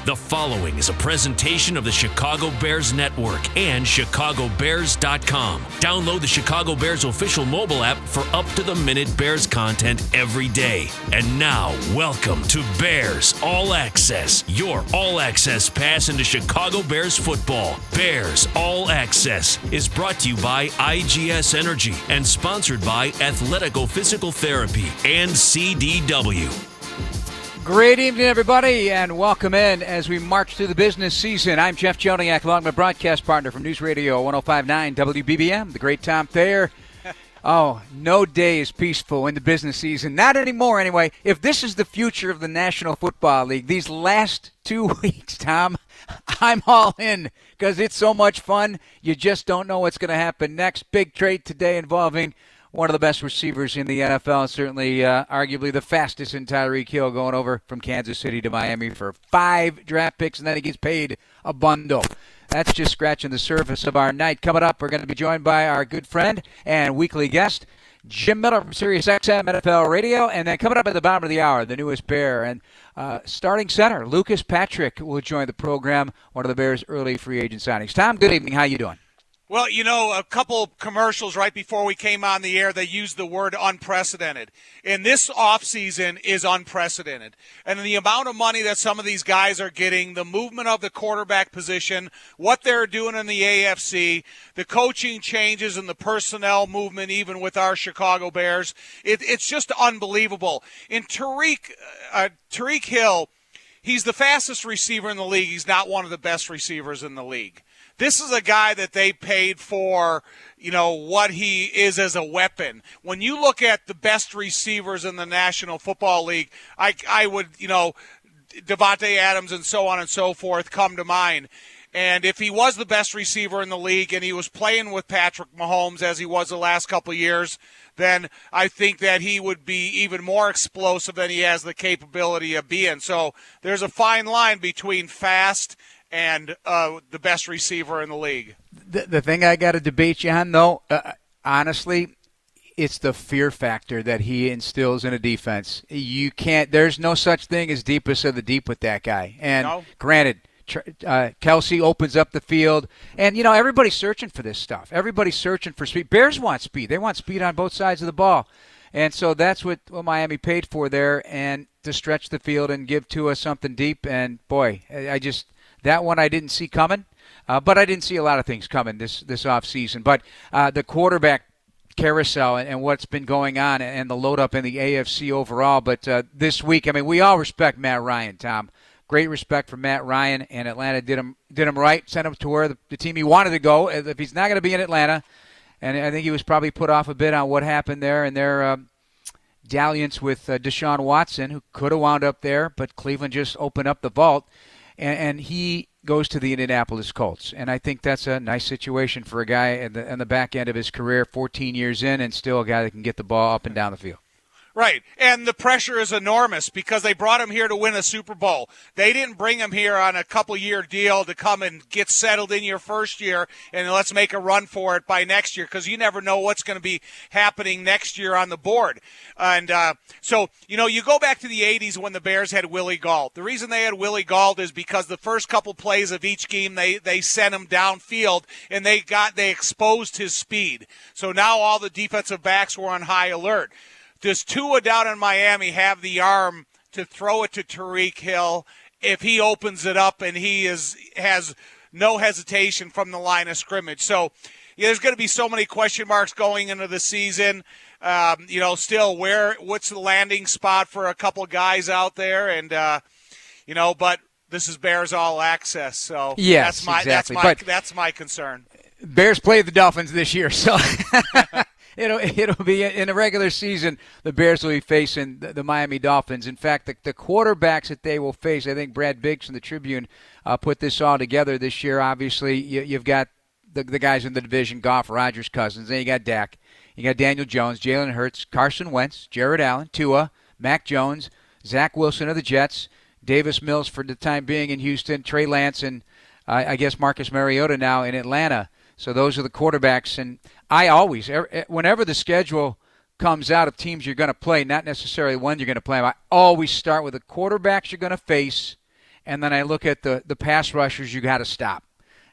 The following is a presentation of the Chicago Bears Network and ChicagoBears.com. Download the Chicago Bears official mobile app for up-to-the-minute Bears content every day. And now, welcome to Bears All Access, your all-access pass into Chicago Bears football. Bears All Access is brought to you by IGS Energy and sponsored by Athletico Physical Therapy and CDW. Great evening, everybody, and welcome in as we march through the business season. I'm Jeff Joniak, along with my broadcast partner from News Radio 105.9 WBBM, the great Tom Thayer. Oh, no day is peaceful in the business season. Not anymore, anyway. If this is the future of the National Football League, these last 2 weeks, Tom, I'm all in because it's so much fun. You just don't know what's going to happen next. Big trade today involving one of the best receivers in the NFL, and certainly arguably the fastest in Tyreek Hill, going over from Kansas City to Miami for 5 draft picks, and then he gets paid a bundle. That's just scratching the surface of our night. Coming up, we're going to be joined by our good friend and weekly guest, Jim Miller from SiriusXM NFL Radio, and then coming up at the bottom of the hour, the newest Bear, and starting center, Lucas Patrick, will join the program, one of the Bears' early free agent signings. Tom, good evening. How you doing? Well, you know, a couple commercials right before we came on the air, they used the word unprecedented. And this offseason is unprecedented. And the amount of money that some of these guys are getting, the movement of the quarterback position, what they're doing in the AFC, the coaching changes and the personnel movement, even with our Chicago Bears, it's just unbelievable. And Tyreek Hill, he's the fastest receiver in the league. He's not one of the best receivers in the league. This is a guy that they paid for, you know, what he is as a weapon. When you look at the best receivers in the National Football League, I would, you know, Devontae Adams and so on and so forth come to mind. And if he was the best receiver in the league and he was playing with Patrick Mahomes as he was the last couple of years, then I think that he would be even more explosive than he has the capability of being. So there's a fine line between fast and the best receiver in the league. The thing I got to debate you on, though, honestly, it's the fear factor that he instills in a defense. You can't. There's no such thing as deepest of the deep with that guy. And Granted, Kelsey opens up the field, and you know everybody's searching for this stuff. Everybody's searching for speed. Bears want speed. They want speed on both sides of the ball, and so that's what Miami paid for there, and to stretch the field and give Tua something deep. And boy, that one I didn't see coming, but I didn't see a lot of things coming this offseason. But the quarterback carousel and what's been going on and the load-up in the AFC overall. But this week, I mean, we all respect Matt Ryan, Tom. Great respect for Matt Ryan, and Atlanta did him right, sent him to where the team he wanted to go. If he's not going to be in Atlanta, and I think he was probably put off a bit on what happened there and their dalliance with Deshaun Watson, who could have wound up there, but Cleveland just opened up the vault. And he goes to the Indianapolis Colts. And I think that's a nice situation for a guy on the back end of his career, 14 years in, and still a guy that can get the ball up and down the field. Right, and the pressure is enormous because they brought him here to win a Super Bowl. They didn't bring him here on a couple-year deal to come and get settled in your first year and let's make a run for it by next year, because you never know what's going to be happening next year on the board. And so, you know, you go back to the 80s when the Bears had Willie Gault. The reason they had Willie Gault is because the first couple plays of each game, they sent him downfield, and they exposed his speed. So now all the defensive backs were on high alert. Does Tua down in Miami have the arm to throw it to Tyreek Hill if he opens it up and he has no hesitation from the line of scrimmage? So yeah, there's going to be so many question marks going into the season. You know, still what's the landing spot for a couple guys out there? And, you know, but this is Bears All Access. So yes, that's my concern. Bears play the Dolphins this year, so It'll be in a regular season. The Bears will be facing the Miami Dolphins. In fact, the quarterbacks that they will face, I think Brad Biggs from the Tribune put this all together this year. Obviously, you've got the guys in the division: Goff, Rodgers, Cousins. Then you got Dak, you got Daniel Jones, Jalen Hurts, Carson Wentz, Jared Allen, Tua, Mac Jones, Zach Wilson of the Jets, Davis Mills for the time being in Houston, Trey Lance, and I guess Marcus Mariota now in Atlanta. So those are the quarterbacks, and I always, whenever the schedule comes out of teams you're going to play, not necessarily when you're going to play them, I always start with the quarterbacks you're going to face and then I look at the pass rushers you got to stop.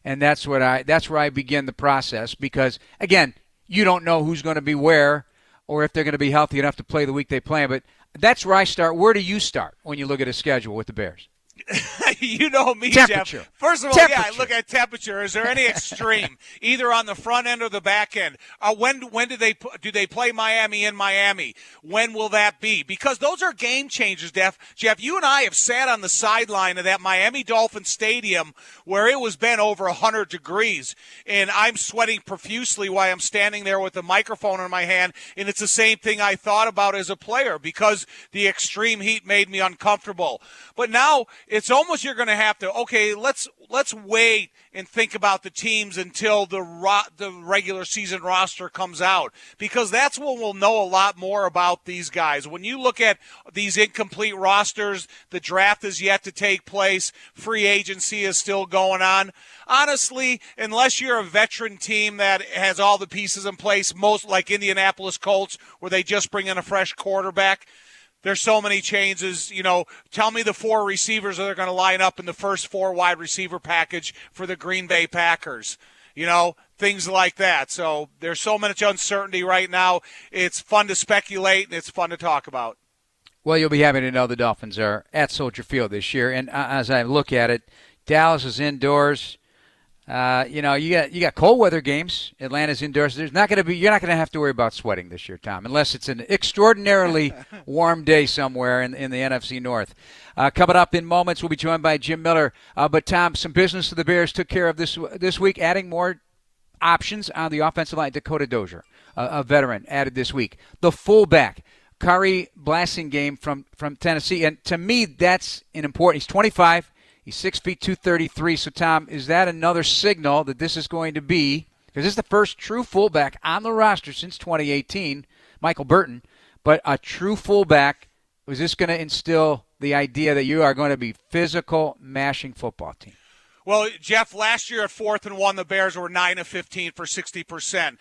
And that's where I begin the process because, again, you don't know who's going to be where or if they're going to be healthy enough to play the week they play. But that's where I start. Where do you start when you look at a schedule with the Bears? You know me, temperature. Jeff. First of all, yeah, I look at temperature. Is there any extreme, either on the front end or the back end? When do they play Miami in Miami? When will that be? Because those are game changers, Jeff. You and I have sat on the sideline of that Miami Dolphins stadium where it was been over 100 degrees, and I'm sweating profusely while I'm standing there with the microphone in my hand, and it's the same thing I thought about as a player because the extreme heat made me uncomfortable. But now it's almost you're going to have to, okay, let's wait and think about the teams until the regular season roster comes out because that's when we'll know a lot more about these guys. When you look at these incomplete rosters, the draft is yet to take place, free agency is still going on. Honestly, unless you're a veteran team that has all the pieces in place, most like Indianapolis Colts where they just bring in a fresh quarterback, there's so many changes. Tell me the 4 receivers that are going to line up in the first 4 wide receiver package for the Green Bay Packers. Things like that. So there's so much uncertainty right now. It's fun to speculate, and it's fun to talk about. Well, you'll be happy to know the Dolphins are at Soldier Field this year. And as I look at it, Dallas is indoors. You got cold weather games. Atlanta's indoors. You're not going to have to worry about sweating this year, Tom, unless it's an extraordinarily warm day somewhere in the NFC North. Coming up in moments, we'll be joined by Jim Miller. But Tom, some business the Bears took care of this week, adding more options on the offensive line. Dakota Dozier, a veteran, added this week. The fullback, Kari Blasingame from Tennessee, and to me, that's an important. He's 25. He's 6 feet 233. So, Tom, is that another signal that this is going to be, because this is the first true fullback on the roster since 2018, Michael Burton, but a true fullback, was this going to instill the idea that you are going to be physical, mashing football team? Well, Jeff, last year at 4th and 1, the Bears were 9 of 15 for 60%.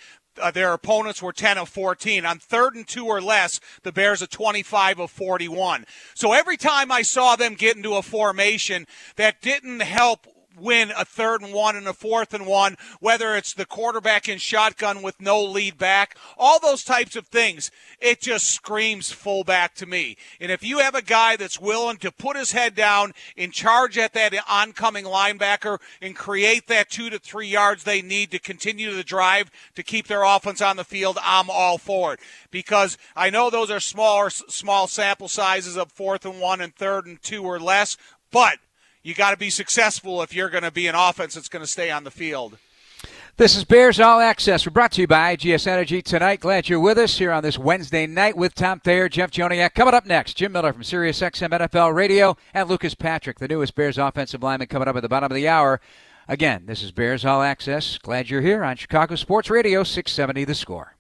Their opponents were 10 of 14. On 3rd and 2 or less, the Bears are 25 of 41. So every time I saw them get into a formation that didn't help win a 3rd and 1 and a 4th and 1, whether it's the quarterback in shotgun with no lead back, all those types of things, it just screams fullback to me. And if you have a guy that's willing to put his head down and charge at that oncoming linebacker and create that 2 to 3 yards they need to continue the drive to keep their offense on the field, I'm all for it. Because I know those are small sample sizes of 4th and 1 and 3rd and 2 or less, but you got to be successful if you're going to be an offense that's going to stay on the field. This is Bears All Access. We're brought to you by IGS Energy tonight. Glad you're with us here on this Wednesday night with Tom Thayer, Jeff Joniak. Coming up next, Jim Miller from SiriusXM NFL Radio, and Lucas Patrick, the newest Bears offensive lineman, coming up at the bottom of the hour. Again, this is Bears All Access. Glad you're here on Chicago Sports Radio 670 The Score.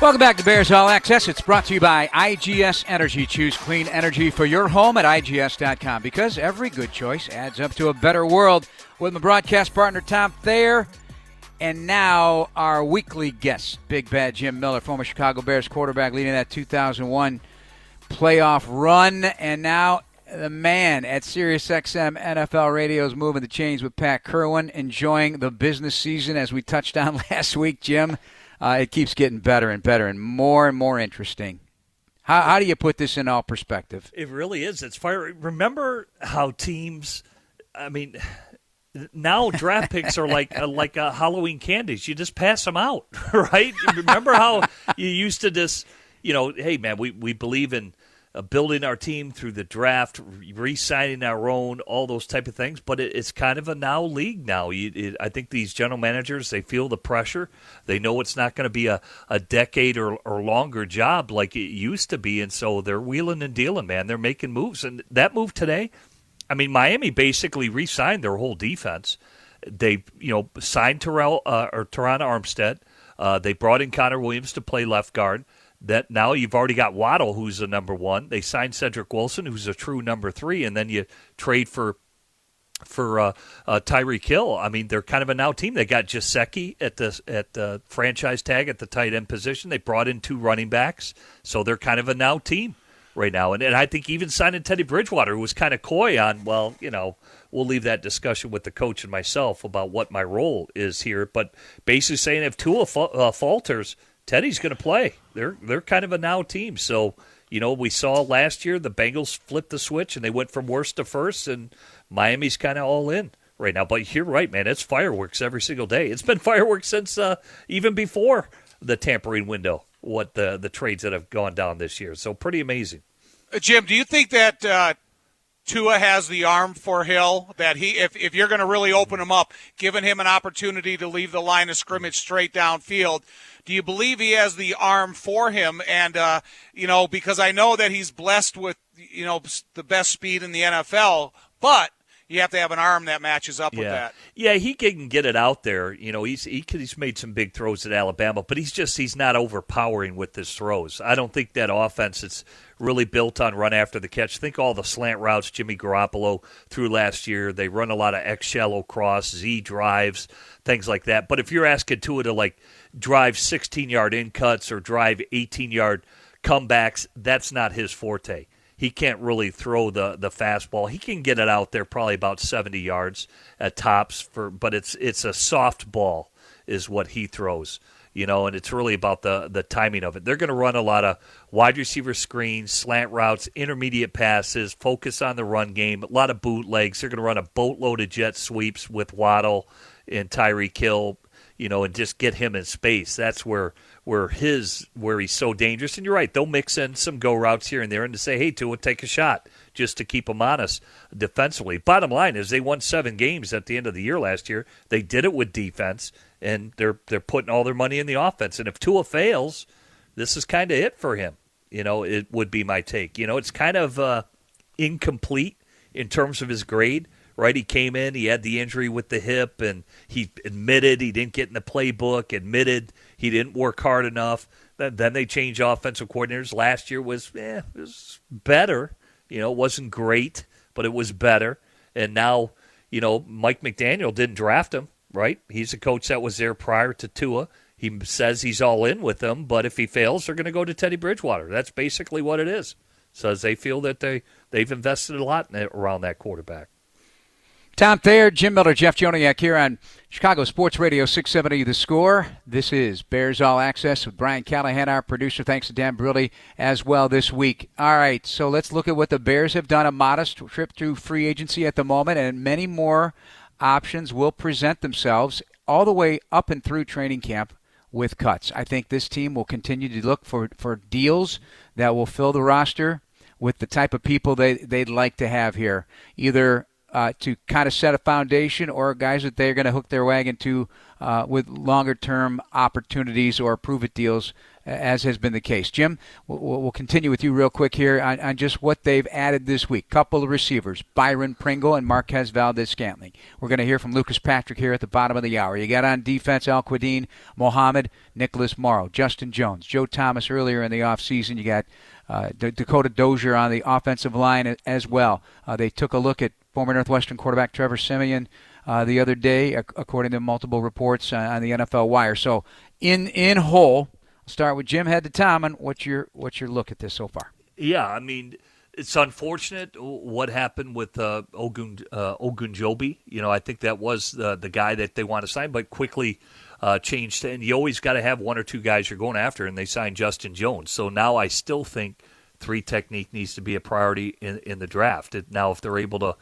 Welcome back to Bears All Access. It's brought to you by IGS Energy. Choose clean energy for your home at IGS.com because every good choice adds up to a better world. With my broadcast partner, Tom Thayer, and now our weekly guest, Big Bad Jim Miller, former Chicago Bears quarterback leading that 2001 playoff run, and now the man at SiriusXM NFL Radio is moving the chains with Pat Kerwin, enjoying the business season as we touched on last week, Jim. It keeps getting better and better and more interesting. How do you put this in all perspective? It really is. It's fire. Remember how teams, now draft picks are like Halloween candies. You just pass them out, right? Remember how you used to just, hey, man, we believe in building our team through the draft, re-signing our own, all those type of things. But it's kind of a now league now. I think these general managers, they feel the pressure. They know it's not going to be a decade or longer job like it used to be, and so they're wheeling and dealing, man. They're making moves. And that move today, Miami basically re-signed their whole defense. They, signed Teron Armstead. They brought in Connor Williams to play left guard. That now you've already got Waddle, who's a number 1. They signed Cedric Wilson, who's a true number 3, and then you trade for Tyreek Hill. I mean, they're kind of a now team. They got Gesicki at the franchise tag at the tight end position. They brought in 2 running backs, so they're kind of a now team right now. And I think even signing Teddy Bridgewater, who was kind of coy on, well, we'll leave that discussion with the coach and myself about what my role is here. But basically saying if Tua falters, Teddy's going to play. They're kind of a now team. So, we saw last year the Bengals flipped the switch and they went from worst to first, and Miami's kind of all in right now. But you're right, man. It's fireworks every single day. It's been fireworks since even before the tampering window, what the trades that have gone down this year. So pretty amazing. Jim, do you think that Tua has the arm for Hill, that if you're going to really open him up, giving him an opportunity to leave the line of scrimmage straight downfield, do you believe he has the arm for him? And, because I know that he's blessed with, the best speed in the NFL, but you have to have an arm that matches up with that. Yeah, he can get it out there. He's made some big throws at Alabama, but he's not overpowering with his throws. I don't think that offense is really built on run after the catch. Think all the slant routes Jimmy Garoppolo threw last year. They run a lot of X-shallow cross, Z drives, things like that. But if you're asking Tua to drive 16-yard in cuts or drive 18-yard comebacks, that's not his forte. He can't really throw the fastball. He can get it out there probably about 70 yards at tops, but it's a soft ball is what he throws, and it's really about the timing of it. They're going to run a lot of wide receiver screens, slant routes, intermediate passes, focus on the run game, a lot of bootlegs. They're going to run a boatload of jet sweeps with Waddle and Tyreek Hill, and just get him in space. That's where he's so dangerous. And you're right, they'll mix in some go routes here and there and to say, hey, Tua, take a shot just to keep them honest defensively. Bottom line is they won 7 games at the end of the year last year. They did it with defense, and they're putting all their money in the offense. And if Tua fails, this is kind of it for him. It would be my take. It's kind of incomplete in terms of his grade. Right, he came in, he had the injury with the hip, and he admitted he didn't get in the playbook, admitted he didn't work hard enough. Then they changed offensive coordinators. Last year was better. It wasn't great, but it was better. And now, Mike McDaniel didn't draft him, right? He's a coach that was there prior to Tua. He says he's all in with them, but if he fails, they're going to go to Teddy Bridgewater. That's basically what it is. Says they feel that they've invested a lot around that quarterback. Tom Thayer, Jim Miller, Jeff Joniak here on Chicago Sports Radio 670 The Score. This is Bears All Access with Brian Callahan, our producer. Thanks to Dan Brilli as well this week. All right, so let's look at what the Bears have done. A modest trip through free agency at the moment, and many more options will present themselves all the way up and through training camp with cuts. I think this team will continue to look for deals that will fill the roster with the type of people they'd like to have here, either to kind of set a foundation, or guys that they're going to hook their wagon to with longer-term opportunities or prove-it deals, as has been the case. Jim, we'll continue with you real quick here on just what they've added this week. Couple of receivers, Byron Pringle and Marquez Valdez-Scantling. We're going to hear from Lucas Patrick here at the bottom of the hour. You got on defense Al-Quadin, Mohammed, Nicholas Morrow, Justin Jones, Joe Thomas earlier in the offseason. You got Dakota Dozier on the offensive line as well. They took a look at former Northwestern quarterback Trevor Siemian the other day, according to multiple reports on the NFL Wire. So in whole, I'll start with Jim, head to Tom, and what's your look at this so far? Yeah, I mean, it's unfortunate what happened with Ogunjobi. I think that was the guy that they want to sign, but quickly changed. And you always got to have one or two guys you're going after, and they signed Justin Jones. So now I still think 3 technique needs to be a priority in the draft. Now, if they're able to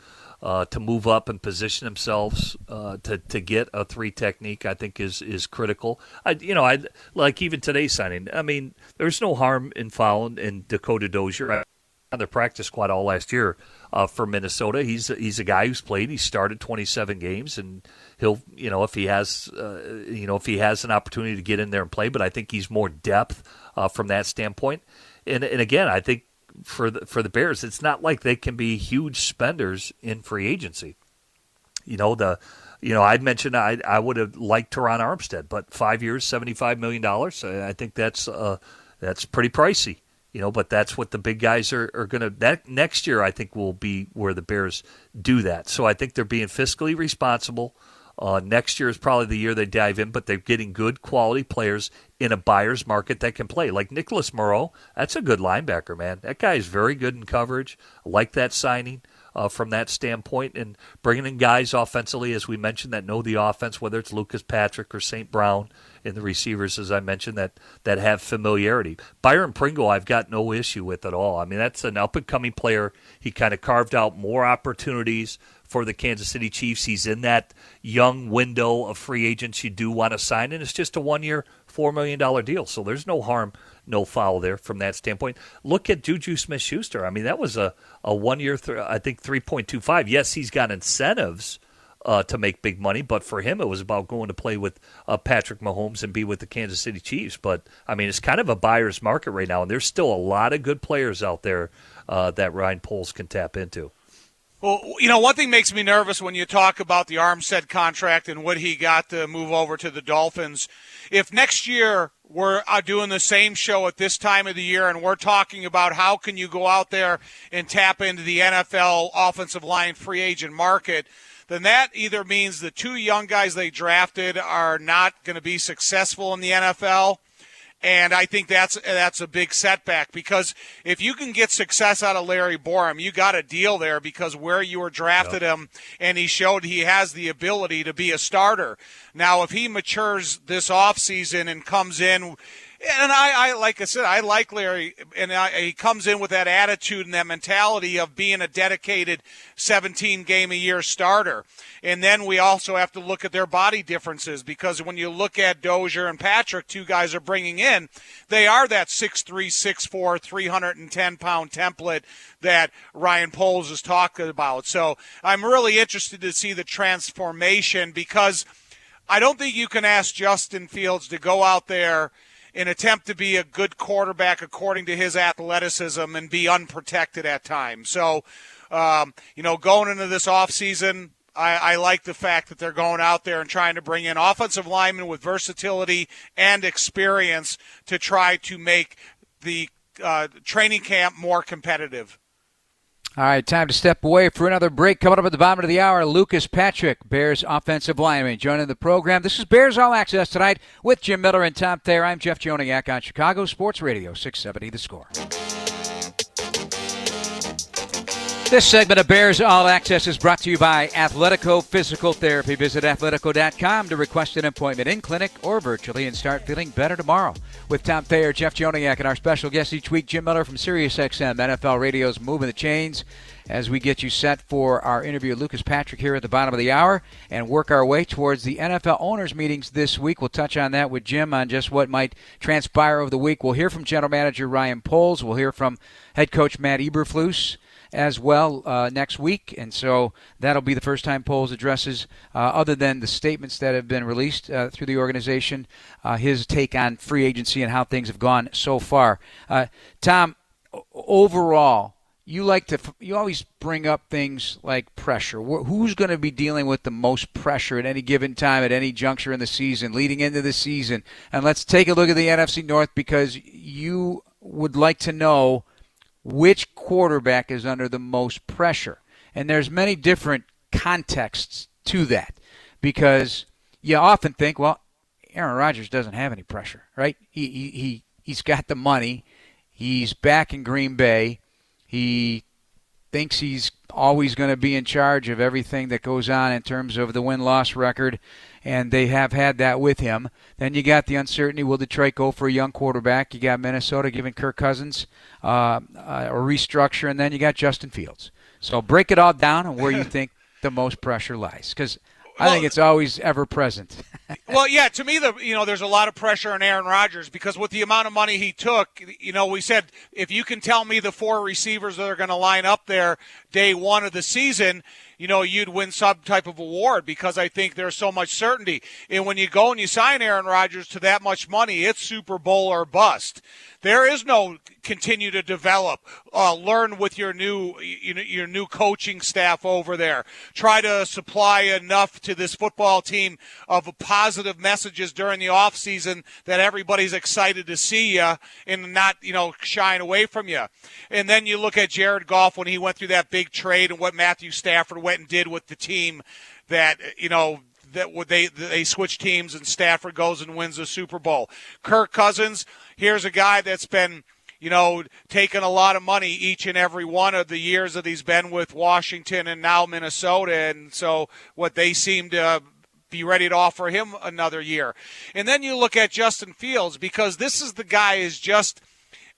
move up and position themselves to get a 3 technique, I think is critical. I like even today's signing. I mean, there's no harm in following in Dakota Dozier. On the practice squad all last year for Minnesota. He's a guy who's played. He started 27 games, and he'll if he has an opportunity to get in there and play. But I think he's more depth from that standpoint. And again, I think for the Bears, it's not like they can be huge spenders in free agency. I mentioned I would have liked Teron Armstead, but 5 years, $75 million. I think that's pretty pricey. But that's what the big guys are going to – that next year I think will be where the Bears do that. So I think they're being fiscally responsible. Next year is probably the year they dive in, but they're getting good quality players in a buyer's market that can play. Like Nicholas Moreau, that's a good linebacker, man. That guy is very good in coverage. I like that signing from that standpoint. And bringing in guys offensively, as we mentioned, that know the offense, whether it's Lucas Patrick or St. Brown, and the receivers, as I mentioned, that have familiarity. Byron Pringle, I've got no issue with at all. I mean, that's an up-and-coming player. He kind of carved out more opportunities for the Kansas City Chiefs. He's in that young window of free agents you do want to sign, and it's just a one-year, $4 million deal. So there's no harm, no foul there from that standpoint. Look at Juju Smith-Schuster. I mean, that was a one-year, I think, 3.25. Yes, he's got incentives to make big money, but for him it was about going to play with Patrick Mahomes and be with the Kansas City Chiefs. But, I mean, it's kind of a buyer's market right now, and there's still a lot of good players out there that Ryan Poles can tap into. Well, one thing makes me nervous when you talk about the Armstead contract and what he got to move over to the Dolphins. If next year we're doing the same show at this time of the year and we're talking about how can you go out there and tap into the NFL offensive line free agent market, then that either means the two young guys they drafted are not going to be successful in the NFL. And I think that's a big setback, because if you can get success out of Larry Borum, you got a deal there, because where you were drafted him, and he showed he has the ability to be a starter. Now, if he matures this offseason and comes in, and I like I said, I like Larry, and he comes in with that attitude and that mentality of being a dedicated 17-game-a-year starter. And then we also have to look at their body differences, because when you look at Dozier and Patrick, two guys are bringing in, they are that 6'3", 6'4", 310-pound template that Ryan Poles is talking about. So I'm really interested to see the transformation, because I don't think you can ask Justin Fields to go out there and attempt to be a good quarterback according to his athleticism and be unprotected at times. So, going into this offseason, I like the fact that they're going out there and trying to bring in offensive linemen with versatility and experience to try to make the training camp more competitive. All right, time to step away for another break. Coming up at the bottom of the hour, Lucas Patrick, Bears offensive lineman, joining the program. This is Bears All Access tonight with Jim Miller and Tom Thayer. I'm Jeff Joniak on Chicago Sports Radio, 670 The Score. This segment of Bears All Access is brought to you by Athletico Physical Therapy. Visit athletico.com to request an appointment in clinic or virtually and start feeling better tomorrow. With Tom Thayer, Jeff Joniak, and our special guest each week, Jim Miller from SiriusXM, NFL Radio's Moving the Chains, as we get you set for our interview with Lucas Patrick here at the bottom of the hour and work our way towards the NFL owners meetings this week. We'll touch on that with Jim on just what might transpire over the week. We'll hear from General Manager Ryan Poles. We'll hear from head coach Matt Eberflus as well next week, and so that'll be the first time Poles addresses, other than the statements that have been released through the organization, his take on free agency and how things have gone so far. Tom, overall, you always bring up things like pressure. Who's going to be dealing with the most pressure at any given time, at any juncture in the season, leading into the season? And let's take a look at the NFC North, because you would like to know which quarterback is under the most pressure. And there's many different contexts to that, because you often think, well, Aaron Rodgers doesn't have any pressure, right? He's got the money. He's back in Green Bay. He thinks he's always going to be in charge of everything that goes on in terms of the win-loss record, and they have had that with him. Then you got the uncertainty, will Detroit go for a young quarterback? You got Minnesota giving Kirk Cousins a restructure, and then you got Justin Fields. So break it all down and where you think the most pressure lies, because I think it's always ever present. Well, yeah, to me, there's a lot of pressure on Aaron Rodgers, because with the amount of money he took, we said, if you can tell me the four receivers that are going to line up there day one of the season, you'd win some type of award, because I think there's so much certainty. And when you go and you sign Aaron Rodgers to that much money, it's Super Bowl or bust. There is no continue to develop, learn with your new coaching staff over there. Try to supply enough to this football team of positive messages during the offseason that everybody's excited to see you and not, shying away from you. And then you look at Jared Goff when he went through that big trade and what Matthew Stafford went and did with the team that, that they switch teams and Stafford goes and wins the Super Bowl. Kirk Cousins, here's a guy that's been, taking a lot of money each and every one of the years that he's been with Washington and now Minnesota. And so what they seem to be ready to offer him another year. And then you look at Justin Fields, because this is the guy is just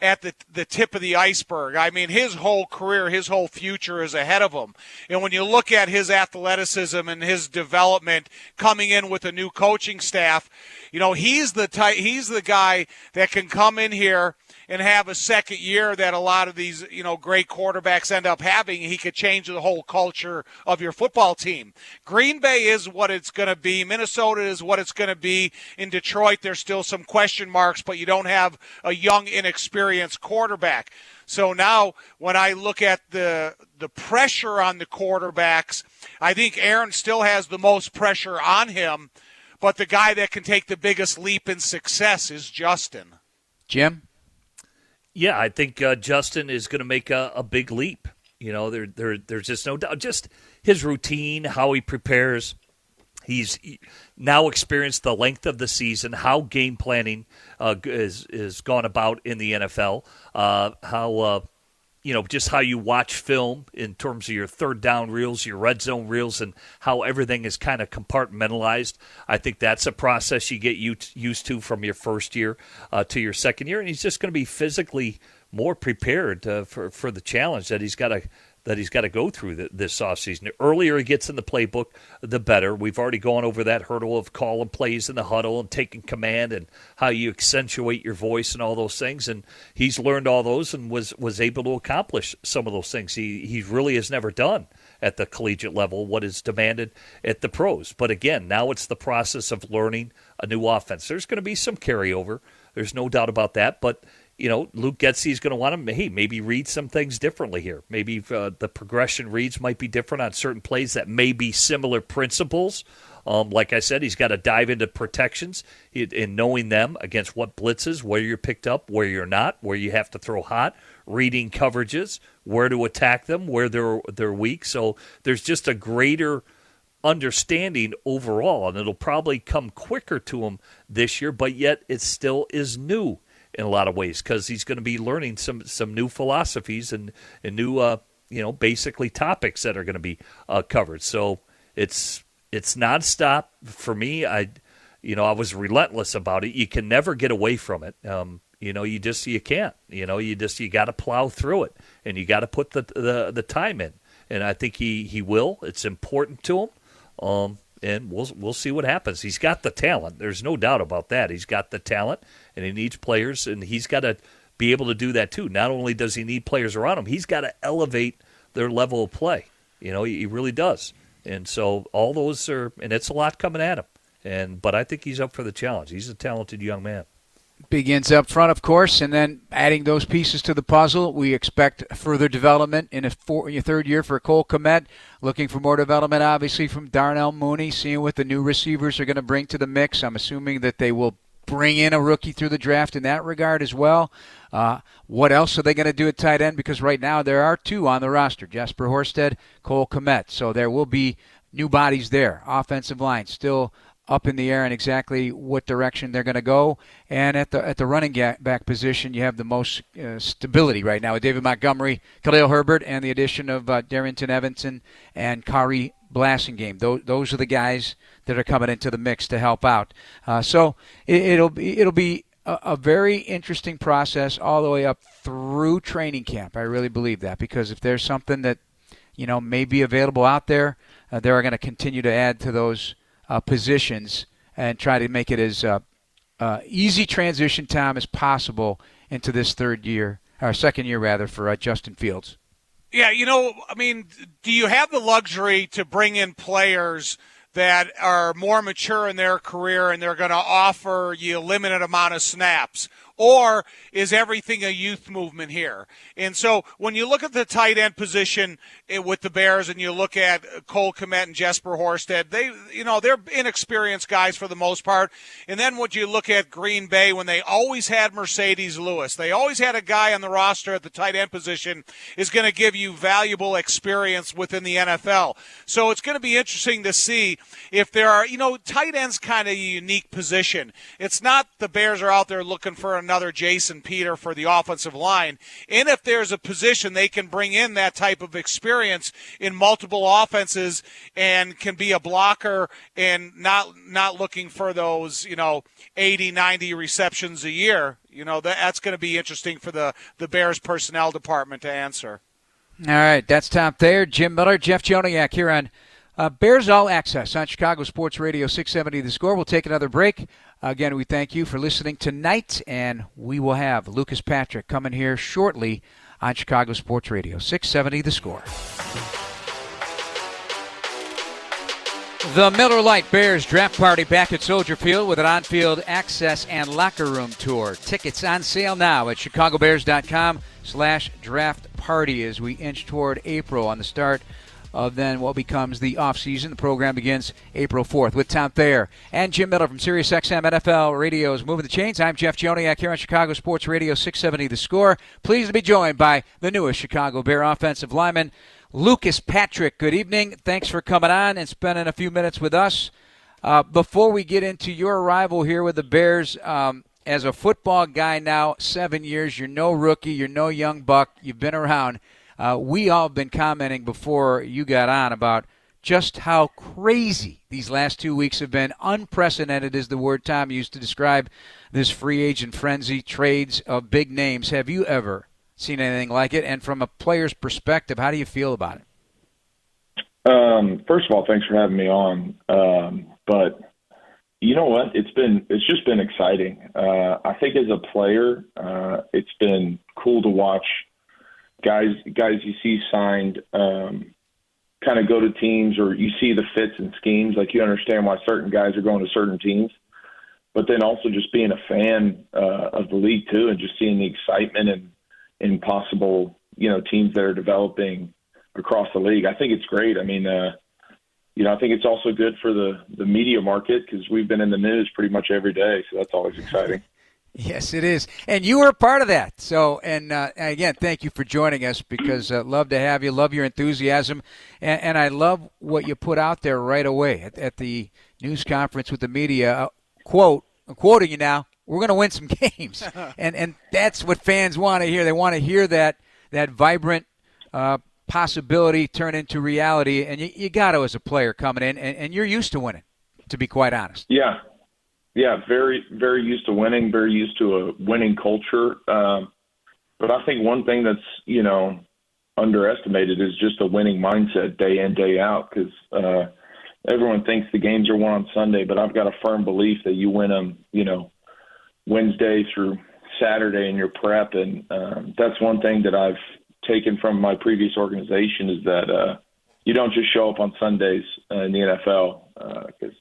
at the tip of the iceberg. I mean, his whole career, his whole future is ahead of him. And when you look at his athleticism and his development coming in with a new coaching staff, he's the guy that can come in here and have a second year that a lot of these, great quarterbacks end up having. He could change the whole culture of your football team. Green Bay is what it's going to be. Minnesota is what it's going to be. In Detroit, there's still some question marks, but you don't have a young, inexperienced quarterback. So now when I look at the pressure on the quarterbacks, I think Aaron still has the most pressure on him, but the guy that can take the biggest leap in success is Justin. Jim? Yeah, I think Justin is going to make a big leap. There's just no doubt. Just his routine, how he prepares. He's now experienced the length of the season, how game planning is gone about in the NFL, how just how you watch film in terms of your third down reels, your red zone reels, and how everything is kind of compartmentalized. I think that's a process you get used to from your first year to your second year, and he's just going to be physically more prepared for the challenge that he's got to go through this offseason. The earlier he gets in the playbook, the better. We've already gone over that hurdle of calling plays in the huddle and taking command and how you accentuate your voice and all those things. And he's learned all those and was able to accomplish some of those things. He really has never done at the collegiate level what is demanded at the pros. But again, now it's the process of learning a new offense. There's going to be some carryover. There's no doubt about that. But Luke Getsy is going to want to, maybe read some things differently here. Maybe the progression reads might be different on certain plays that may be similar principles. Like I said, he's got to dive into protections in knowing them against what blitzes, where you're picked up, where you're not, where you have to throw hot, reading coverages, where to attack them, where they're weak. So there's just a greater understanding overall, and it'll probably come quicker to him this year, but yet it still is new in a lot of ways, because he's going to be learning some new philosophies and new basically topics that are going to be covered. So it's nonstop for me. I was relentless about it. You can never get away from it. You can't. You got to plow through it, and you got to put the time in. And I think he will. It's important to him. And we'll see what happens. He's got the talent. There's no doubt about that. He's got the talent, and he needs players, and he's got to be able to do that too. Not only does he need players around him, he's got to elevate their level of play. He really does. And so all those are, and it's a lot coming at him. But I think he's up for the challenge. He's a talented young man. Begins up front, of course, and then adding those pieces to the puzzle. We expect further development in your third year for Cole Kmet. Looking for more development, obviously, from Darnell Mooney, seeing what the new receivers are going to bring to the mix. I'm assuming that they will bring in a rookie through the draft in that regard as well. What else are they going to do at tight end? Because right now there are two on the roster, Jesper Horsted, Cole Kmet. So there will be new bodies there. Offensive line still up in the air in exactly what direction they're going to go. And at the running back position, you have the most stability right now with David Montgomery, Khalil Herbert, and the addition of Darrington Evanson and Kari Blasingame. Those are the guys that are coming into the mix to help out. So it'll be a very interesting process all the way up through training camp. I really believe that, because if there's something that may be available out there, they're going to continue to add to those positions and try to make it as easy transition time as possible into this second year for Justin Fields. Yeah, I mean, do you have the luxury to bring in players that are more mature in their career and they're going to offer you a limited amount of snaps? Or is everything a youth movement here? And so when you look at the tight end position with the Bears and you look at Cole Kmet and Jesper Horsted, they're inexperienced guys for the most part. And then when you look at Green Bay, when they always had Mercedes Lewis, they always had a guy on the roster at the tight end position is going to give you valuable experience within the NFL. So it's going to be interesting to see if there are, tight end's kind of a unique position. It's not the Bears are out there looking for another Jason Peter for the offensive line. And if there's a position they can bring in that type of experience in multiple offenses and can be a blocker and not looking for those, 80, 90 receptions a year, that's going to be interesting for the Bears personnel department to answer. All right, that's Tom Thayer, Jim Miller, Jeff Joniak here on Bears All Access on Chicago Sports Radio 670 The Score. We'll take another break. Again, we thank you for listening tonight, and we will have Lucas Patrick coming here shortly on Chicago Sports Radio 670 The Score. The Miller Lite Bears Draft Party back at Soldier Field with an on-field access and locker room tour. Tickets on sale now at chicagobears.com/draft party as we inch toward April on the start of then what becomes the offseason. The program begins April 4th with Tom Thayer and Jim Miller from SiriusXM NFL Radio's Moving the Chains. I'm Jeff Joniak here on Chicago Sports Radio 670 The Score. Pleased to be joined by the newest Chicago Bear offensive lineman, Lucas Patrick. Good evening. Thanks for coming on and spending a few minutes with us. Before we get into your arrival here with the Bears, as a football guy now, 7 years, you're no rookie, you're no young buck, you've been around. We all have been commenting before you got on about just how crazy these last 2 weeks have been. Unprecedented is the word Tom used to describe this free agent frenzy, trades of big names. Have you ever seen anything like it? And from a player's perspective, how do you feel about it? First of all, thanks for having me on. But you know what? It's just been exciting. I think as a player, it's been cool to watch guys you see signed kind of go to teams, or you see the fits and schemes. Like, you understand why certain guys are going to certain teams. But then also just being a fan of the league too, and just seeing the excitement and possible, teams that are developing across the league. I think it's great. I mean, I think it's also good for the media market because we've been in the news pretty much every day, so that's always exciting. Yes, it is. And you were a part of that. So, and again, thank you for joining us because love to have you, love your enthusiasm, and I love what you put out there right away at the news conference with the media. I'm quoting you now, we're going to win some games. and that's what fans want to hear. They want to hear that vibrant possibility turn into reality, and you got to as a player coming in, and you're used to winning, to be quite honest. Yeah, very, very used to winning, very used to a winning culture. But I think one thing that's, underestimated is just a winning mindset day in, day out, because everyone thinks the games are won on Sunday, but I've got a firm belief that you win them, Wednesday through Saturday in your prep. And that's one thing that I've taken from my previous organization is that you don't just show up on Sundays in the NFL because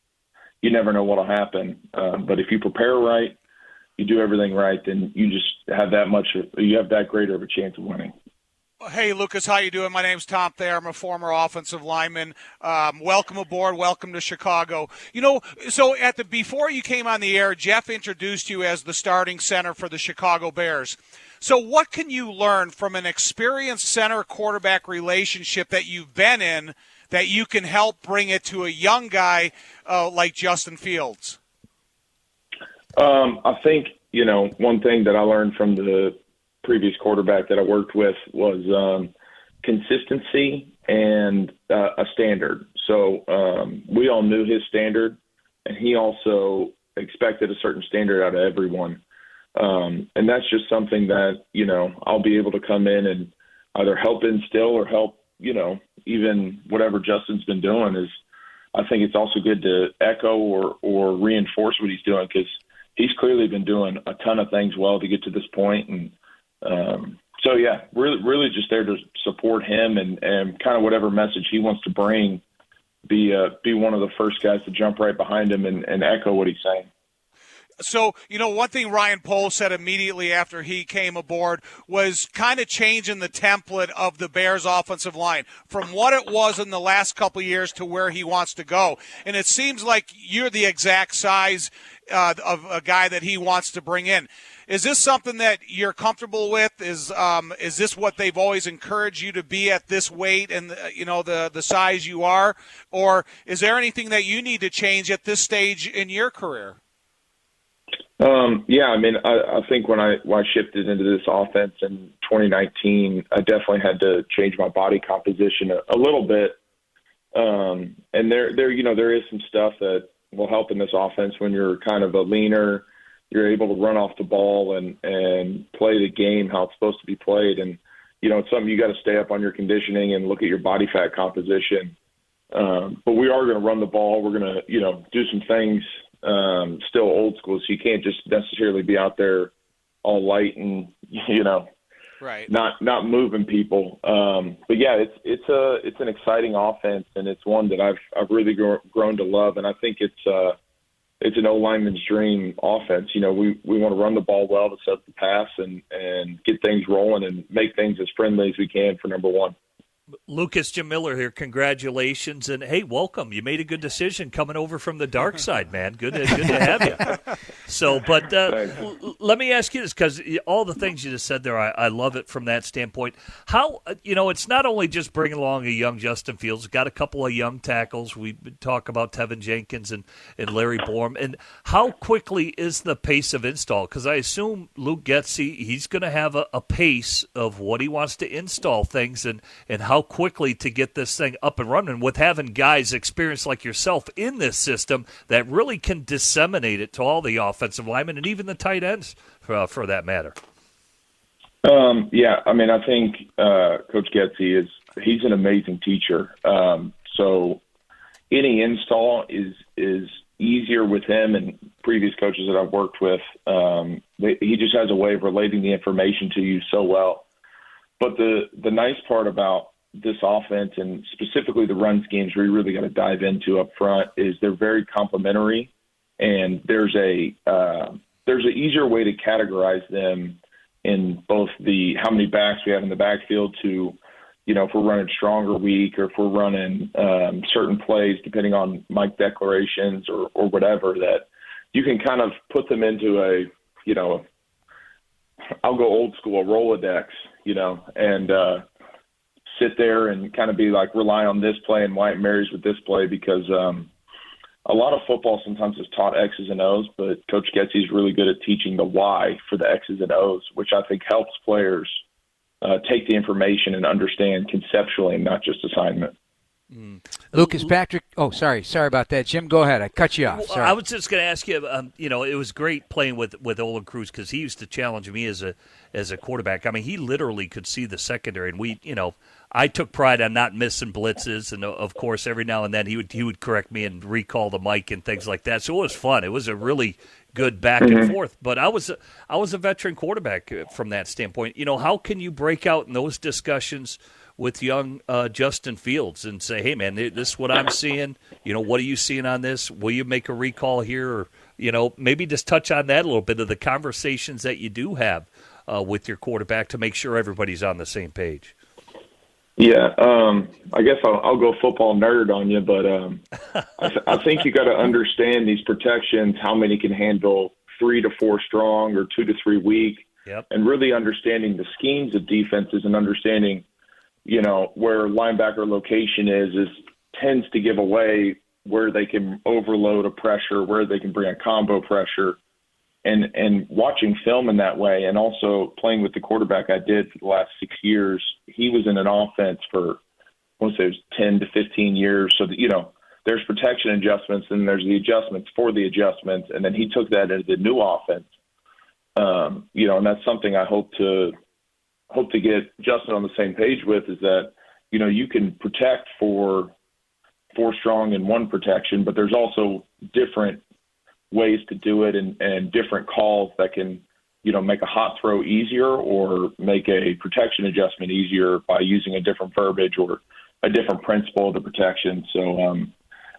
you never know what will happen. But if you prepare right, you do everything right, then you just have you have that greater of a chance of winning. Hey, Lucas, how you doing? My name's Tom Thayer. I'm a former offensive lineman. Welcome aboard. Welcome to Chicago. So before you came on the air, Jeff introduced you as the starting center for the Chicago Bears. So what can you learn from an experienced center-quarterback relationship that you've been in that you can help bring it to a young guy like Justin Fields? I think, one thing that I learned from the previous quarterback that I worked with was consistency and a standard. So we all knew his standard, and he also expected a certain standard out of everyone. And that's just something that, I'll be able to come in and either help instill or help, even whatever Justin's been doing is, I think it's also good to echo or reinforce what he's doing, because he's clearly been doing a ton of things well to get to this point. And So yeah, really just there to support him and kind of whatever message he wants to bring. Be one of the first guys to jump right behind him and echo what he's saying. So, one thing Ryan Poles said immediately after he came aboard was kind of changing the template of the Bears offensive line from what it was in the last couple of years to where he wants to go. And it seems like you're the exact size of a guy that he wants to bring in. Is this something that you're comfortable with? Is this what they've always encouraged you to be at this weight and the size you are? Or is there anything that you need to change at this stage in your career? Yeah, I mean, I think when I shifted into this offense in 2019, I definitely had to change my body composition a little bit. And there is some stuff that will help in this offense when you're kind of a leaner. You're able to run off the ball and play the game how it's supposed to be played. And, it's something you got to stay up on your conditioning and look at your body fat composition. But we are going to run the ball. We're going to, do some things still old school, so you can't just necessarily be out there all light and right, not moving people. But yeah, it's an exciting offense, and it's one that I've really grown to love, and I think it's an old lineman's dream offense. We want to run the ball well to set up the pass and get things rolling and make things as friendly as we can for number one. Lucas, Jim Miller here. Congratulations, and hey, welcome. You made a good decision coming over from the dark side, man. Good to have you. So, but let me ask you this, because all the things you just said there, I love it from that standpoint. How, it's not only just bringing along a young Justin Fields. We've got a couple of young tackles. We talk about Tevin Jenkins and Larry Borum. And how quickly is the pace of install? Because I assume Luke Getsy, he's going to have a pace of what he wants to install things and how quickly to get this thing up and running with having guys experienced like yourself in this system that really can disseminate it to all the offensive linemen and even the tight ends for that matter. Yeah, I mean, I think Coach Getsy he's an amazing teacher. So any install is easier with him and previous coaches that I've worked with. He just has a way of relating the information to you so well. But the nice part about this offense, and specifically the run schemes we really got to dive into up front, is they're very complementary, and there's an easier way to categorize them in both the how many backs we have in the backfield to, if we're running strong or weak, or if we're running certain plays depending on mic declarations or whatever, that you can kind of put them into I'll go old school, a Rolodex, and sit there and kind of be like, rely on this play and why it marries with this play, because a lot of football sometimes is taught X's and O's, but Coach Getsy is really good at teaching the why for the X's and O's, which I think helps players take the information and understand conceptually and not just assignment. Lucas, Patrick. Oh, sorry about that, Jim. Go ahead. I cut you off. Sorry. I was just going to ask you. It was great playing with Olin Cruz, because he used to challenge me as a quarterback. I mean, he literally could see the secondary, and I took pride on not missing blitzes, and of course, every now and then he would correct me and recall the mic and things like that. So it was fun. It was a really good back and forth. But I was a veteran quarterback from that standpoint. How can you break out in those discussions with young Justin Fields and say, hey, man, this is what I'm seeing. What are you seeing on this? Will you make a recall here? Or, maybe just touch on that a little bit of the conversations that you do have with your quarterback to make sure everybody's on the same page. Yeah, I guess I'll go football nerd on you, but I think you got to understand these protections, how many can handle 3 to 4 strong or 2 to 3 weak, and really understanding the schemes of defenses and understanding, where linebacker location is tends to give away where they can overload a pressure, where they can bring a combo pressure. And watching film in that way, and also playing with the quarterback I did for the last 6 years, he was in an offense for, I want to say it was 10 to 15 years. So that, there's protection adjustments, and there's the adjustments for the adjustments, and then he took that into the new offense. And that's something I hope to get Justin on the same page with, is that, you can protect for 4 strong and 1 protection, but there's also different ways to do it and different calls that can make a hot throw easier or make a protection adjustment easier by using a different verbiage or a different principle of the protection. So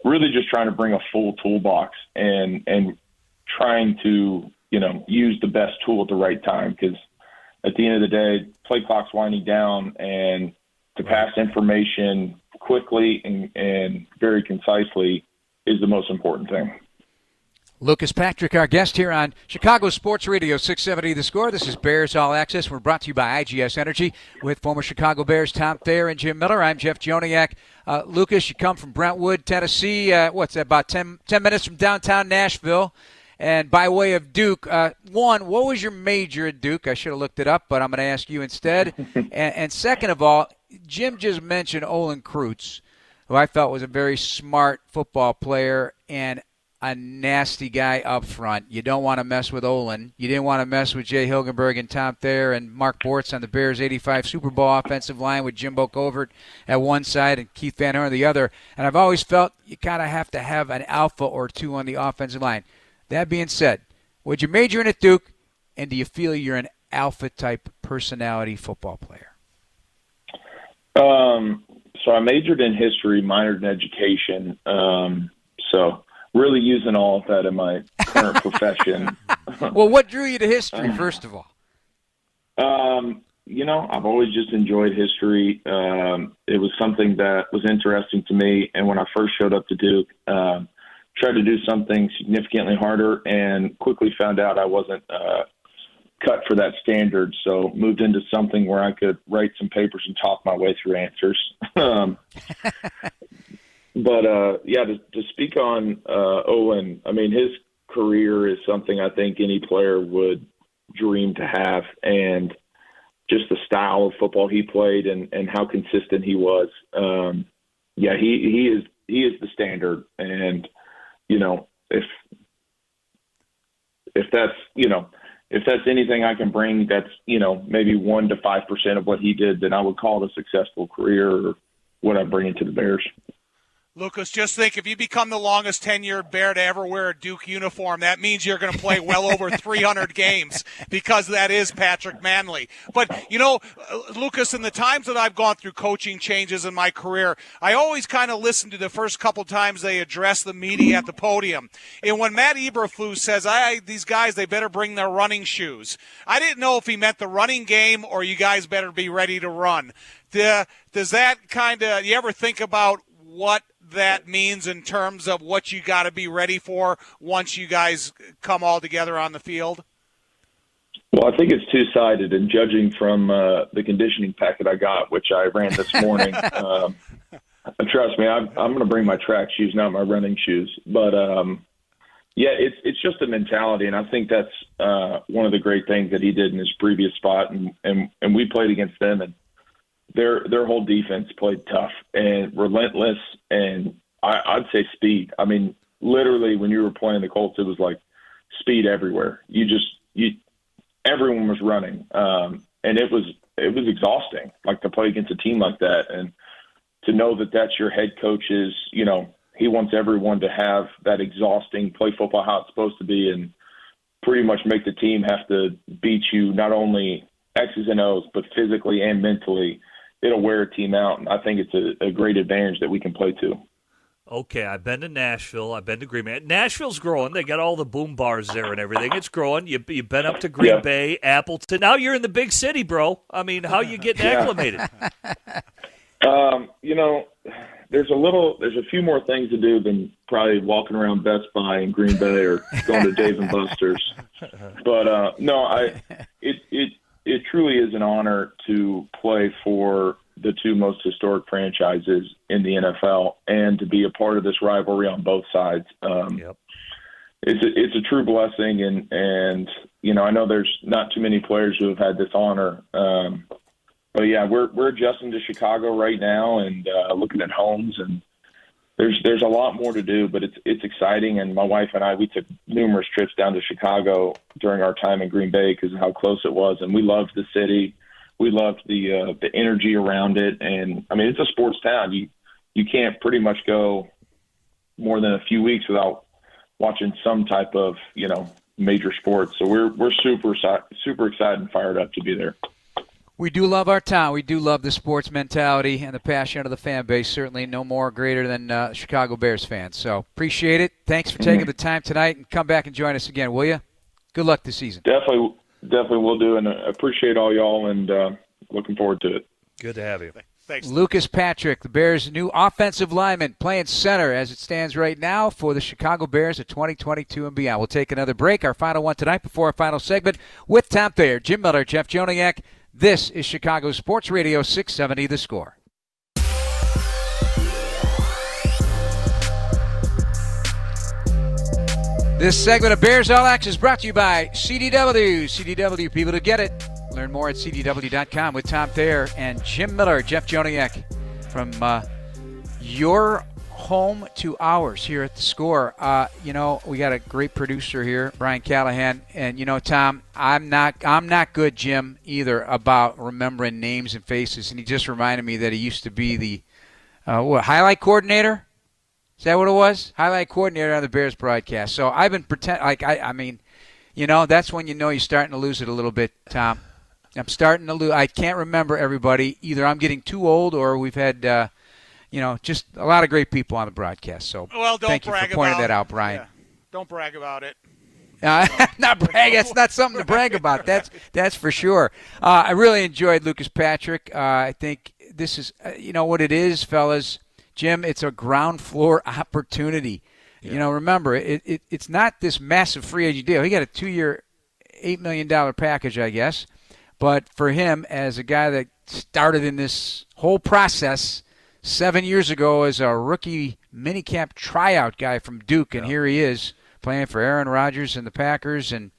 really just trying to bring a full toolbox and trying to, use the best tool at the right time, because at the end of the day, play clock's winding down, and to pass information quickly and very concisely is the most important thing. Lucas Patrick, our guest here on Chicago Sports Radio 670 The Score. This is Bears All Access. We're brought to you by IGS Energy with former Chicago Bears Tom Thayer and Jim Miller. I'm Jeff Joniak. Lucas, you come from Brentwood, Tennessee. What's that, about 10 minutes from downtown Nashville? And by way of Duke, one, what was your major at Duke? I should have looked it up, but I'm going to ask you instead. and second of all, Jim just mentioned Olin Kreutz, who I felt was a very smart football player and a nasty guy up front. You don't want to mess with Olin. You didn't want to mess with Jay Hilgenberg and Tom Thayer and Mark Bortz on the Bears' 85 Super Bowl offensive line with Jimbo Covert at one side and Keith Van Horn on the other. And I've always felt you kind of have to have an alpha or two on the offensive line. That being said, would you major in at Duke, and do you feel you're an alpha-type personality football player? So I majored in history, minored in education. So really using all of that in my current profession. Well, what drew you to history, first of all? I've always just enjoyed history. It was something that was interesting to me. And when I first showed up to Duke, tried to do something significantly harder and quickly found out I wasn't cut for that standard. So moved into something where I could write some papers and talk my way through answers. But to speak on Olin, I mean, his career is something I think any player would dream to have, and just the style of football he played and how consistent he was. He is the standard, and if that's anything I can bring, that's maybe 1% to 5% of what he did, then I would call it a successful career, or what I'm bringing to the Bears. Lucas, just think, if you become the longest tenured Bear to ever wear a Duke uniform, that means you're going to play well over 300 games, because that is Patrick Manley. But, Lucas, in the times that I've gone through coaching changes in my career, I always kind of listen to the first couple times they address the media at the podium. And when Matt Eberflus says, these guys, they better bring their running shoes, I didn't know if he meant the running game or you guys better be ready to run. Does that you ever think about what that means in terms of what you got to be ready for once you guys come all together on the field? Well, I think it's two-sided, and judging from the conditioning packet I got, which I ran this morning, trust me, I'm going to bring my track shoes, not my running shoes. But it's just a mentality, and I think that's one of the great things that he did in his previous spot, and we played against them, and their whole defense played tough and relentless, and I'd say speed. I mean, literally, when you were playing the Colts, it was like speed everywhere. Everyone was running, and it was exhausting, like, to play against a team like that, and to know that that's your head coach's. He wants everyone to have that exhausting play football how it's supposed to be, and pretty much make the team have to beat you not only X's and O's, but physically and mentally. It'll wear a team out, and I think it's a great advantage that we can play to. Okay, I've been to Nashville. I've been to Green Bay. Nashville's growing. They got all the boom bars there and everything. It's growing. You've been up to Green Bay, Appleton. Now you're in the big city, bro. I mean, how you getting acclimated? There's a few more things to do than probably walking around Best Buy in Green Bay or going to Dave & Buster's. But it truly is an honor to play for the two most historic franchises in the NFL and to be a part of this rivalry on both sides. It's a true blessing, and I know there's not too many players who have had this honor. But yeah, we're adjusting to Chicago right now and looking at homes, and there's a lot more to do, but it's exciting. And my wife and I, we took numerous trips down to Chicago during our time in Green Bay because of how close it was, and we loved the city. We loved the energy around it, and I mean, it's a sports town. You can't pretty much go more than a few weeks without watching some type of major sports. So we're super excited and fired up to be there. We do love our town. We do love the sports mentality and the passion of the fan base. Certainly no more greater than Chicago Bears fans. So appreciate it. Thanks for taking the time tonight, and come back and join us again, will you? Good luck this season. Definitely will do, and appreciate all y'all, and looking forward to it. Good to have you. Thanks. Lucas Patrick, the Bears' new offensive lineman, playing center as it stands right now for the Chicago Bears of 2022 and beyond. We'll take another break, our final one tonight before our final segment with Tom Thayer, Jim Miller, Jeff Joniak. This is Chicago Sports Radio 670 The Score. This segment of Bears All Access is brought to you by CDW. CDW, people to get it. Learn more at CDW.com with Tom Thayer and Jim Miller, Jeff Joniak, from your home to ours here at The Score. We got a great producer here, Brian Callahan. And, Tom, I'm not good, Jim, either, about remembering names and faces. And he just reminded me that he used to be the highlight coordinator? Is that what it was? Highlight coordinator on the Bears broadcast. So I've been that's when you're starting to lose it a little bit, Tom. I'm starting to lose. I can't remember everybody. Either I'm getting too old or we've had, just a lot of great people on the broadcast. So thank you for pointing that out, Brian. Yeah. Don't brag about it. Not brag. That's not something to brag about. That's for sure. I really enjoyed Lucas Patrick. I think this is, what it is, fellas. Jim, it's a ground floor opportunity. Yeah. Remember, it's not this massive free agent deal. He got a 2-year, $8 million package, I guess. But for him, as a guy that started in this whole process 7 years ago as a rookie minicamp tryout guy from Duke, and here he is playing for Aaron Rodgers and the Packers and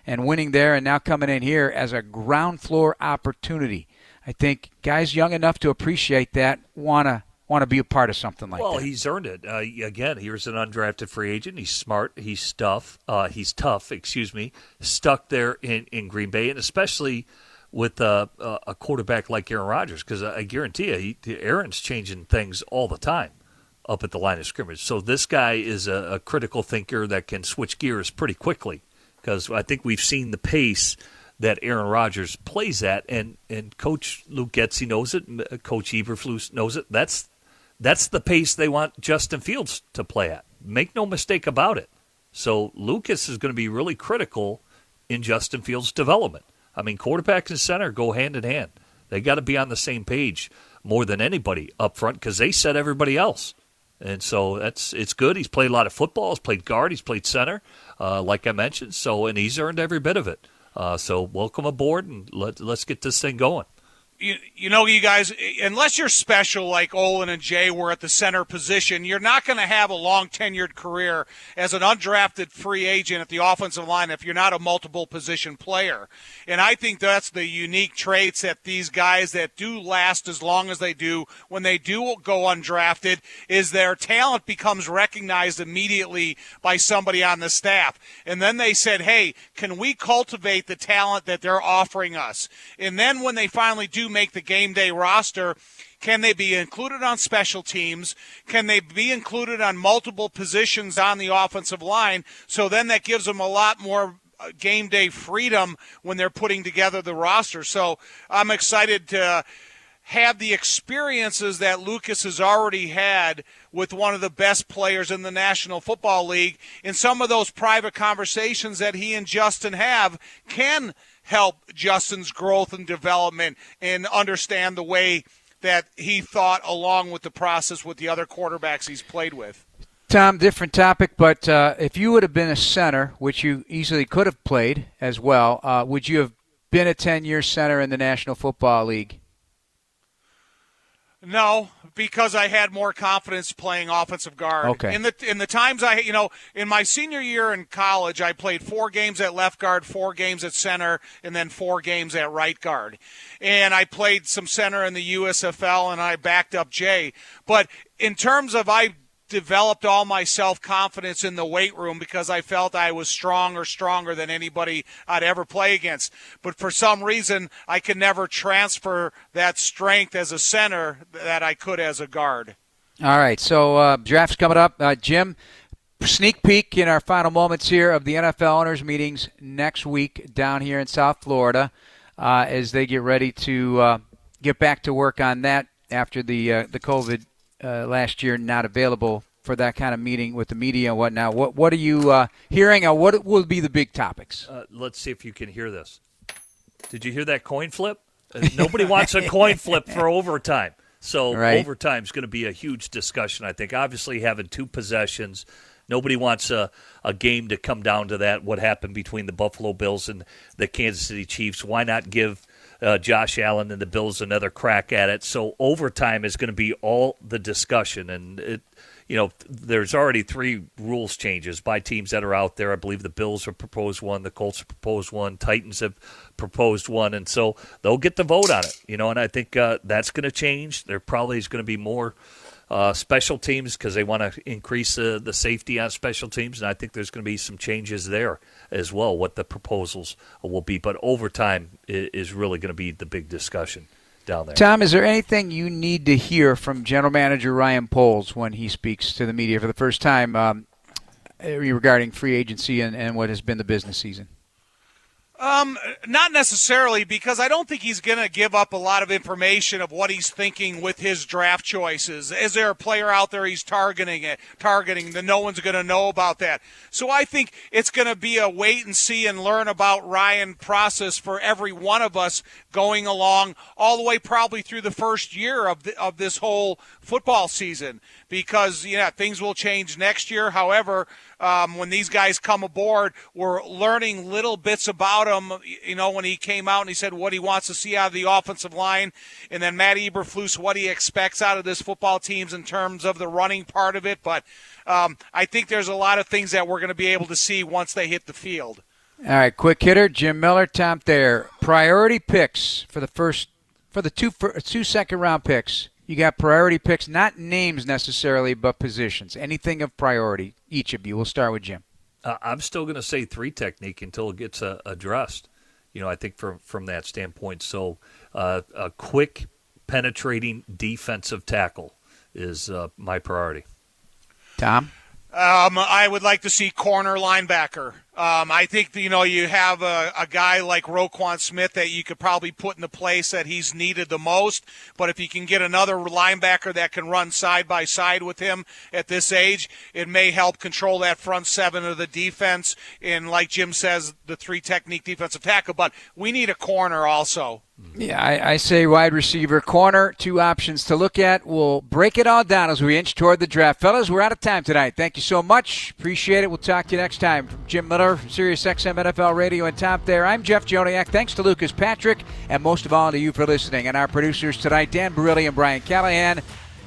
winning there, and now coming in here as a ground floor opportunity. I think guys young enough to appreciate that want to be a part of something like that. Well, he's earned it. Again, here's an undrafted free agent. He's smart. He's tough. Stuck there in Green Bay, and especially with a quarterback like Aaron Rodgers, because I guarantee you, Aaron's changing things all the time up at the line of scrimmage. So this guy is a critical thinker that can switch gears pretty quickly, because I think we've seen the pace that Aaron Rodgers plays at, and Coach Luke Getsy knows it, Coach Eberflus knows it. That's the pace they want Justin Fields to play at. Make no mistake about it. So Lucas is going to be really critical in Justin Fields' development. I mean, quarterback and center go hand in hand. They got to be on the same page more than anybody up front, because they set everybody else. And so it's good. He's played a lot of football. He's played guard. He's played center, like I mentioned. And he's earned every bit of it. So welcome aboard, and let's get this thing going. You guys, unless you're special like Olin and Jay were at the center position, you're not going to have a long tenured career as an undrafted free agent at the offensive line if you're not a multiple position player. And I think that's the unique traits that these guys that do last as long as they do when they do go undrafted is their talent becomes recognized immediately by somebody on the staff. And then they said, hey, can we cultivate the talent that they're offering us? And then when they finally do make the game day roster, can they be included on special teams? Can they be included on multiple positions on the offensive line? So then that gives them a lot more game day freedom when they're putting together the roster. So I'm excited to have the experiences that Lucas has already had with one of the best players in the National Football League. And some of those private conversations that he and Justin have can help Justin's growth and development and understand the way that he thought along with the process with the other quarterbacks he's played with. Tom, different topic, but if you would have been a center, which you easily could have played as well, would you have been a 10-year center in the National Football League? No, because I had more confidence playing offensive guard. Okay. In the times in my senior year in college, I played 4 games at left guard, 4 games at center, and then 4 games at right guard. And I played some center in the USFL, and I backed up Jay. But in terms of I developed all my self-confidence in the weight room because I felt I was stronger than anybody I'd ever play against. But for some reason, I could never transfer that strength as a center that I could as a guard. All right, so draft's coming up. Jim, sneak peek in our final moments here of the NFL owners meetings next week down here in South Florida as they get ready to get back to work on that after the COVID last year not available for that kind of meeting with the media and whatnot. What are you hearing, or what will be the big topics? Let's see if you can hear this. Did you hear that coin flip? Nobody wants a coin flip for overtime. So overtime is going to be a huge discussion, I think. Obviously, having 2 possessions, nobody wants a game to come down to that, what happened between the Buffalo Bills and the Kansas City Chiefs. Why not give Josh Allen and the Bills another crack at it? So overtime is going to be all the discussion. And, there's already 3 rules changes by teams that are out there. I believe the Bills have proposed one, the Colts have proposed one, Titans have proposed one, and so they'll get the vote on it. And I think that's going to change. There probably is going to be more special teams because they want to increase the safety on special teams, and I think there's going to be some changes there as well, what the proposals will be. But overtime is really going to be the big discussion down there. Tom, is there anything you need to hear from General Manager Ryan Poles when he speaks to the media for the first time regarding free agency and what has been the business season? Not necessarily, because I don't think he's going to give up a lot of information of what he's thinking with his draft choices. Is there a player out there he's targeting that no one's going to know about that? So I think it's going to be a wait and see and learn about Ryan process for every one of us going along all the way probably through the first year of this whole football season, because things will change next year. However, when these guys come aboard, we're learning little bits about him. When he came out and he said what he wants to see out of the offensive line, and then Matt Eberflus, what he expects out of this football team in terms of the running part of it. But I think there's a lot of things that we're going to be able to see once they hit the field. All right, quick hitter, Jim Miller, Tom Thayer. Priority picks for the two second-round picks. You got priority picks, not names necessarily, but positions. Anything of priority, each of you. We'll start with Jim. I'm still going to say 3 technique until it gets addressed. I think from that standpoint. So a quick, penetrating defensive tackle is my priority. Tom? I would like to see corner linebacker. I think, you have a guy like Roquan Smith that you could probably put in the place that he's needed the most. But if you can get another linebacker that can run side by side with him at this age, it may help control that front 7 of the defense. And like Jim says, the 3 technique defensive tackle. But we need a corner also. Yeah, I say wide receiver, corner, 2 options to look at. We'll break it all down as we inch toward the draft. Fellas, we're out of time tonight. Thank you so much. Appreciate it. We'll talk to you next time. From Jim Miller, from Sirius XM NFL Radio and Tom Thayer, I'm Jeff Joniak. Thanks to Lucas Patrick, and most of all to you for listening. And our producers tonight, Dan Barilli and Brian Callahan,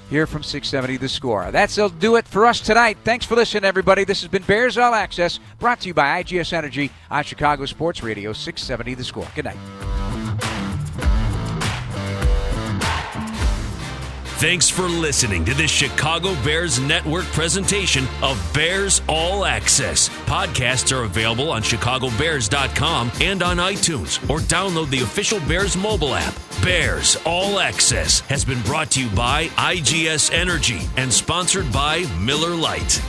here from 670 The Score. That'll do it for us tonight. Thanks for listening, everybody. This has been Bears All Access, brought to you by IGS Energy on Chicago Sports Radio 670 The Score. Good night. Thanks for listening to this Chicago Bears Network presentation of Bears All Access. Podcasts are available on chicagobears.com and on iTunes, or download the official Bears mobile app. Bears All Access has been brought to you by IGS Energy and sponsored by Miller Lite.